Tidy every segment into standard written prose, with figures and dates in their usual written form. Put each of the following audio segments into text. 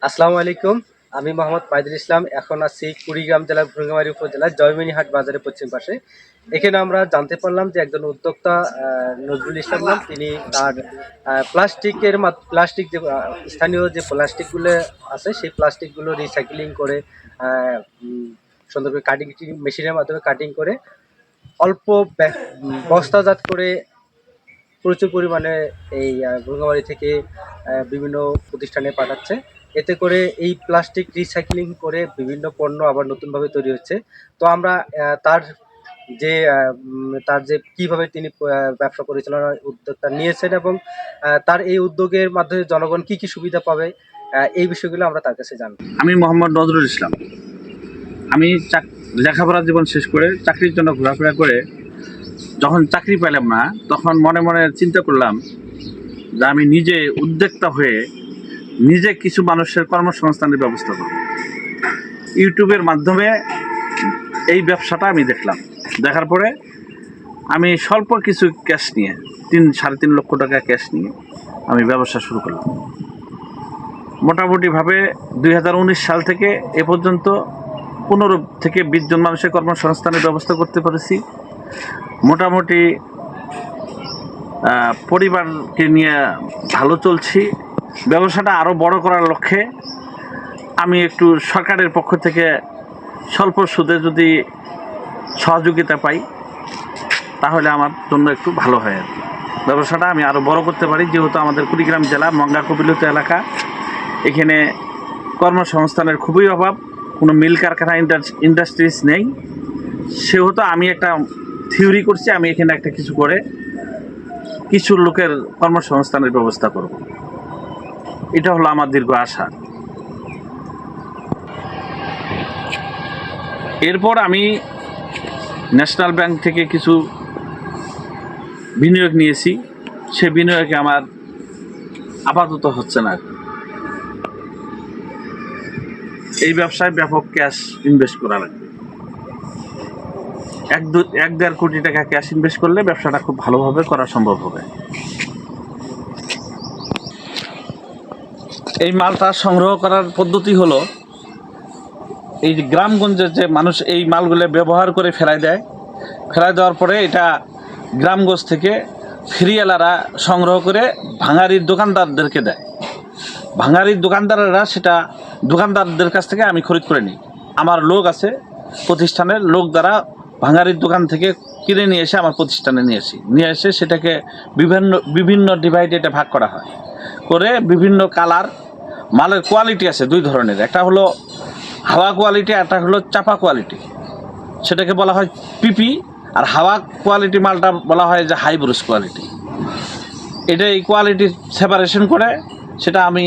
আসসালামু আলাইকুম। আমি মোহাম্মদ ফাইদুল ইসলাম। এখন আছি কুড়িগ্রাম জেলার ভুরুঙ্গামারী উপজেলার জয়মিনীহাট বাজারের পশ্চিম পাশে। এখানে আমরা জানতে পারলাম যে একজন উদ্যোক্তা নজরুল ইসলাম নাম, তিনি তার প্লাস্টিক যে স্থানীয় যে প্লাস্টিকগুলো আছে সেই প্লাস্টিকগুলো রিসাইক্লিং করে সুন্দর করে কাটিং মেশিনের মাধ্যমে কাটিং করে অল্প বস্তাজাত করে প্রচুর পরিমাণে এই ভুরুঙ্গামারী থেকে বিভিন্ন প্রতিষ্ঠানে পাঠাচ্ছে। এতে করে এই প্লাস্টিক রিসাইক্লিং করে বিভিন্ন পণ্য আবার নতুনভাবে তৈরি হচ্ছে। তো আমরা তার যে কিভাবে তিনি ব্যবসা পরিচালনার উদ্যোগটা নিয়েছেন এবং তার এই উদ্যোগের মাধ্যমে জনগণ কি কি সুবিধা পাবে, এই বিষয়গুলো আমরা তার কাছে জানবো। আমি মোহাম্মদ নজরুল ইসলাম। আমি লেখাপড়া জীবন শেষ করে চাকরির জন্য ঘোরাফেরা করে যখন চাকরি পেলাম না, তখন মনে মনে চিন্তা করলাম যে আমি নিজে উদ্যোক্তা হয়ে নিজে কিছু মানুষের কর্মসংস্থানের ব্যবস্থা করব। ইউটিউবের মাধ্যমে এই ব্যবসাটা আমি দেখলাম। দেখার পরে আমি স্বল্প কিছু ক্যাশ নিয়ে 3-3.5 লক্ষ টাকা ক্যাশ নিয়ে আমি ব্যবসা শুরু করলাম। মোটামুটিভাবে 2019 সাল থেকে এ পর্যন্ত 15 থেকে 20 জন মানুষের কর্মসংস্থানের ব্যবস্থা করতে পেরেছি। মোটামুটি পরিবারকে নিয়ে ভালো চলছি। ব্যবসাটা আরও বড় করার লক্ষ্যে আমি একটু সরকারের পক্ষ থেকে স্বল্প সুদে যদি সহযোগিতা পাই তাহলে আমার জন্য একটু ভালো হয় আর কি। ব্যবসাটা আমি আরও বড় করতে পারি, যেহেতু আমাদের কুড়িগ্রাম জেলা মঙ্গা কবিলতা এলাকা, এখানে কর্মসংস্থানের খুবই অভাব, কোনো মিল কারখানা ইন্ডাস্ট্রিজ নেই। সেহেতু আমি একটা থিওরি করছি, আমি এখানে একটা কিছু করে কিছু লোকের কর্মসংস্থানের ব্যবস্থা করব। এটা হলো আমার দীর্ঘ আশা। এরপর আমি ন্যাশনাল ব্যাংক থেকে কিছু বিনিয়োগ নিয়েছি। সে বিনিয়োগে আমার আপাতত হচ্ছে না। এই ব্যবসায় ব্যাপক ক্যাশ ইনভেস্ট করা লাগবে। 1-1.5 কোটি টাকা ক্যাশ ইনভেস্ট করলে ব্যবসাটা খুব ভালোভাবে করা সম্ভব হবে। এই মালটা সংগ্রহ করার পদ্ধতি হলো, এই গ্রামগঞ্জের যে মানুষ এই মালগুলো ব্যবহার করে ফেলাই দেয়, ফেলাই দেওয়ার পরে এটা গ্রামগঞ্জ থেকে ফেরিওয়ালারা সংগ্রহ করে ভাঙারির দোকানদারদেরকে দেয়। ভাঙারির দোকানদাররা সেটা দোকানদারদের কাছ থেকে আমি খরিদ করে নিই। আমার লোক আছে, প্রতিষ্ঠানের লোক দ্বারা ভাঙারির দোকান থেকে কিনে নিয়ে এসে আমার প্রতিষ্ঠানে নিয়ে এসে সেটাকে বিভিন্ন ডিভাইডে এটা ভাগ করা হয়। করে বিভিন্ন কালার মালের কোয়ালিটি আছে 2 ধরনের, একটা হলো হাওয়া কোয়ালিটি, একটা হলো চাপা কোয়ালিটি। সেটাকে বলা হয় পিপি, আর হাওয়া কোয়ালিটি মালটা বলা হয় যে হাই ব্রুস কোয়ালিটি। এটা এই কোয়ালিটি সেপারেশন করে সেটা আমি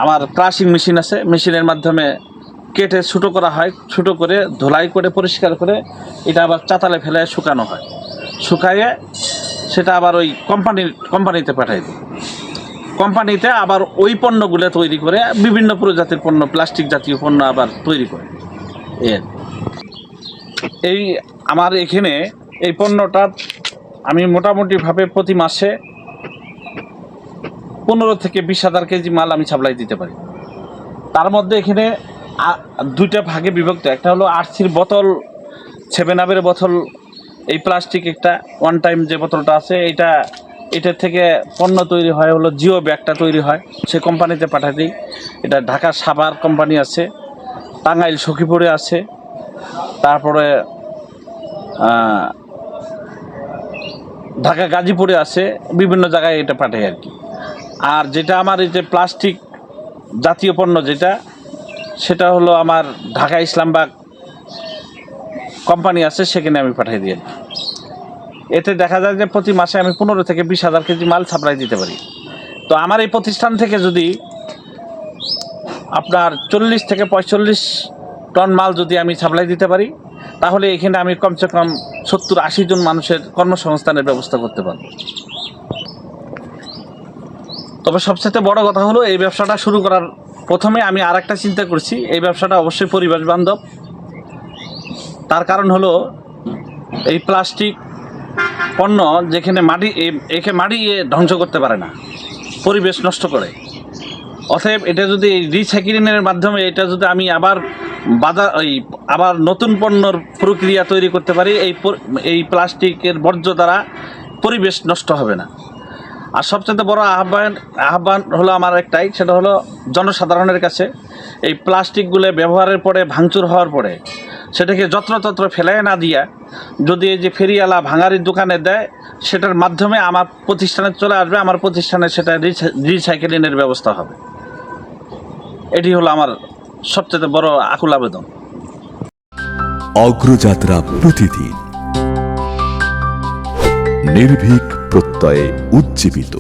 আমার ক্রাশিং মেশিন আছে, মেশিনের মাধ্যমে কেটে ছোটো করা হয়। ছোটো করে ধোলাই করে পরিষ্কার করে এটা আবার চাতালে ফেলে শুকানো হয়। শুকাইয়ে সেটা আবার ওই কোম্পানিতে পাঠাই দিই। কোম্পানিতে আবার ওই পণ্যগুলো তৈরি করে বিভিন্ন প্রজাতির পণ্য, প্লাস্টিক জাতীয় পণ্য আবার তৈরি করে। এই আমার এখানে এই পণ্যটা আমি মোটামুটিভাবে প্রতি মাসে 15 থেকে 20,000 কেজি মাল আমি সাপ্লাই দিতে পারি। তার মধ্যে এখানে 2টা ভাগে বিভক্ত। একটা হলো আরসির বোতল, 7 আপের বোতল, এই প্লাস্টিক একটা ওয়ান টাইম যে বোতলটা আছে, এটার থেকে পণ্য তৈরি হয় হলো জিও ব্যাগটা তৈরি হয়, সে কোম্পানিতে পাঠাই দিই। এটা ঢাকা সাভার কোম্পানি আছে, টাঙ্গাইল সখীপুরে আছে, তারপরে ঢাকা গাজীপুরে আছে, বিভিন্ন জায়গায় এটা পাঠাই আর কি। আর যেটা আমার এই যে প্লাস্টিক জাতীয় পণ্য যেটা, সেটা হলো আমার ঢাকা ইসলামবাগ কোম্পানি আছে, সেখানে আমি পাঠিয়ে দিই। এতে দেখা যায় যে প্রতি মাসে আমি 15 থেকে 20,000 কেজি মাল সাপ্লাই দিতে পারি। তো আমার এই প্রতিষ্ঠান থেকে যদি আপনার 40 থেকে 45 টন মাল যদি আমি সাপ্লাই দিতে পারি, তাহলে এখানে আমি কমসে কম 70-80 জন মানুষের কর্মসংস্থানের ব্যবস্থা করতে পারব। তবে সবচেয়ে বড় কথা হলো, এই ব্যবসাটা শুরু করার প্রথমে আমি আর একটা চিন্তা করছি, এই ব্যবসাটা অবশ্যই পরিবেশ বান্ধব। তার কারণ হলো এই প্লাস্টিক পণ্য যেখানে মাটি ধ্বংস করতে পারে না, পরিবেশ নষ্ট করে। অতএব এটা যদি রিসাইক্লিংয়ের মাধ্যমে এটা যদি আমি আবার আবার নতুন পণ্যর প্রক্রিয়া তৈরি করতে পারি, এই প্লাস্টিকের বর্জ্য দ্বারা পরিবেশ নষ্ট হবে না। আর সবচেয়ে বড় আহ্বান হলো আমার একটাই, সেটা হলো জনসাধারণের কাছে এই প্লাস্টিকগুলো ব্যবহারের পরে ভাঙচুর হওয়ার পরে সেটাকে যত্রতত্র ফেলায় না দিয়া যদি এই যে ফেরিওয়ালা ভাঙারির দোকানে দেয়, সেটার মাধ্যমে আমার প্রতিষ্ঠানে চলে আসবে, আমার প্রতিষ্ঠানে সেটা রিসাইকেলিংয়ের ব্যবস্থা হবে। এটি হলো আমার সবচেয়ে বড় আকুল আবেদন। অগ্রযাত্রা প্রতিদিন, নির্ভীক প্রত্যয়ে উজ্জীবিত।